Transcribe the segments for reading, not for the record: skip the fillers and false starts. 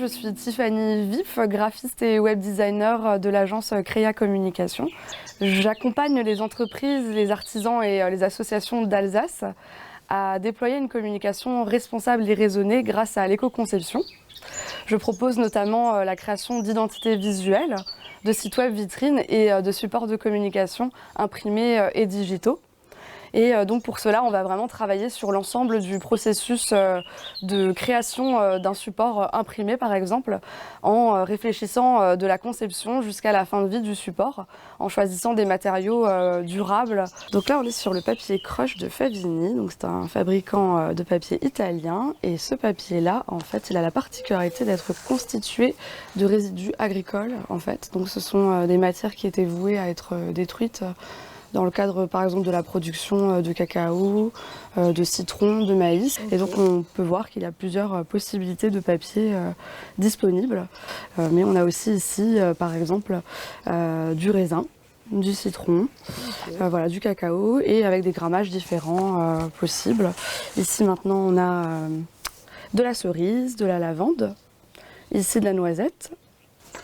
je suis Tiffany Vif, graphiste et web designer de l'agence Créa Communication. J'accompagne les entreprises, les artisans et les associations d'Alsace à déployer une communication responsable et raisonnée grâce à l'éco-conception. Je propose notamment la création d'identités visuelles, de sites web vitrines et de supports de communication imprimés et digitaux. Et donc pour cela, on va vraiment travailler sur l'ensemble du processus de création d'un support imprimé par exemple, en réfléchissant de la conception jusqu'à la fin de vie du support, en choisissant des matériaux durables. Donc là, on est sur le papier Crush de Favini, donc c'est un fabricant de papier italien. Et ce papier-là, en fait, il a la particularité d'être constitué de résidus agricoles, en fait. Donc ce sont des matières qui étaient vouées à être détruites dans le cadre par exemple de la production de cacao, de citron, de maïs. Okay. Et donc on peut voir qu'il y a plusieurs possibilités de papier disponibles. Mais on a aussi ici par exemple du raisin, du citron, okay. Voilà, du cacao et avec des grammages différents possibles. Ici maintenant on a de la cerise, de la lavande, ici de la noisette.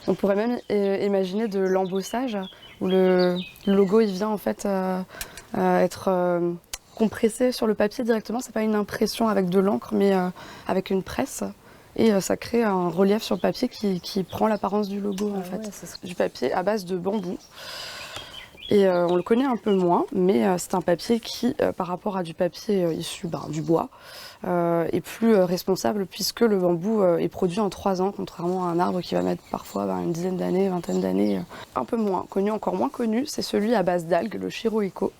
On pourrait même imaginer de l'embossage où le logo il vient en fait être compressé sur le papier directement. C'est pas une impression avec de l'encre mais avec une presse et ça crée un relief sur le papier qui prend l'apparence du logo en fait. Ouais, du papier à base de bambou. Et on le connaît un peu moins, mais c'est un papier qui, par rapport à du papier issu du bois, est plus responsable puisque le bambou est produit en 3 ans, contrairement à un arbre qui va mettre parfois une dizaine d'années, vingtaine d'années. Un peu moins connu, encore moins connu, c'est celui à base d'algues, le Shirohiko,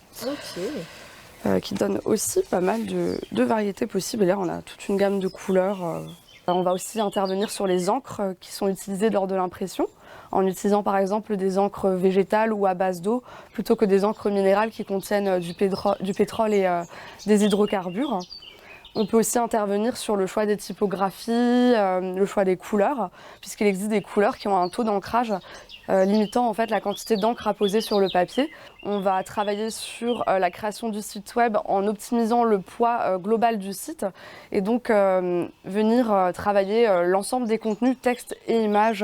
qui donne aussi pas mal de variétés possibles. Et là, on a toute une gamme de couleurs. On va aussi intervenir sur les encres qui sont utilisées lors de l'impression, en utilisant par exemple des encres végétales ou à base d'eau, plutôt que des encres minérales qui contiennent du pétrole et des hydrocarbures. On peut aussi intervenir sur le choix des typographies, le choix des couleurs, puisqu'il existe des couleurs qui ont un taux d'ancrage limitant en fait la quantité d'encre à poser sur le papier. On va travailler sur la création du site web en optimisant le poids global du site et donc venir travailler l'ensemble des contenus, textes et images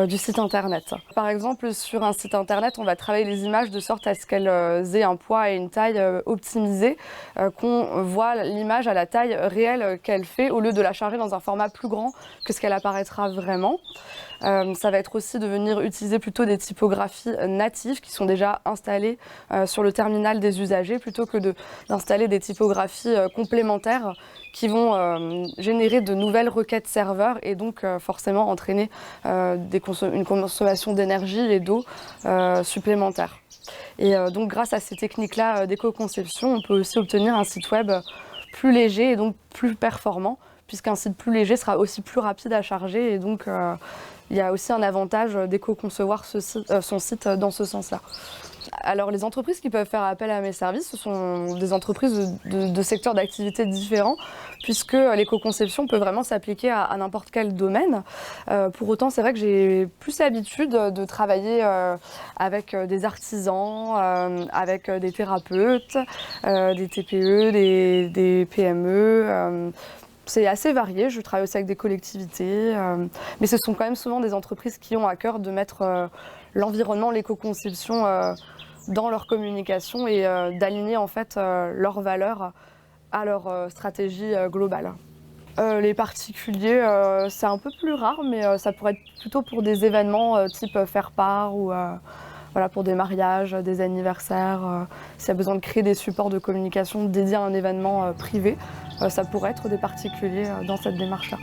du site internet. Par exemple, sur un site internet, on va travailler les images de sorte à ce qu'elles aient un poids et une taille optimisés, qu'on voit l'image à la taille réelle qu'elle fait au lieu de la charger dans un format plus grand que ce qu'elle apparaîtra vraiment. Ça va être aussi de venir utiliser plutôt des typographies natives qui sont déjà installées sur le terminal des usagers plutôt que d'installer des typographies complémentaires qui vont générer de nouvelles requêtes serveurs et donc forcément entraîner une consommation d'énergie et d'eau supplémentaire. Et donc grâce à ces techniques-là d'éco-conception, on peut aussi obtenir un site web plus léger et donc plus performant, puisqu'un site plus léger sera aussi plus rapide à charger et donc il y a aussi un avantage d'éco-concevoir son site dans ce sens-là. Alors les entreprises qui peuvent faire appel à mes services, ce sont des entreprises de secteurs d'activité différents, puisque l'éco-conception peut vraiment s'appliquer à n'importe quel domaine. Pour autant, c'est vrai que j'ai plus l'habitude de travailler avec des artisans, avec des thérapeutes, des TPE, des PME. C'est assez varié, je travaille aussi avec des collectivités, mais ce sont quand même souvent des entreprises qui ont à cœur de mettre l'environnement, l'éco-conception dans leur communication et d'aligner en fait leurs valeurs à leur stratégie globale. Les particuliers, c'est un peu plus rare, mais ça pourrait être plutôt pour des événements type faire-part ou voilà, pour des mariages, des anniversaires. S'il y a besoin de créer des supports de communication dédiés à un événement privé, ça pourrait être des particuliers dans cette démarche-là.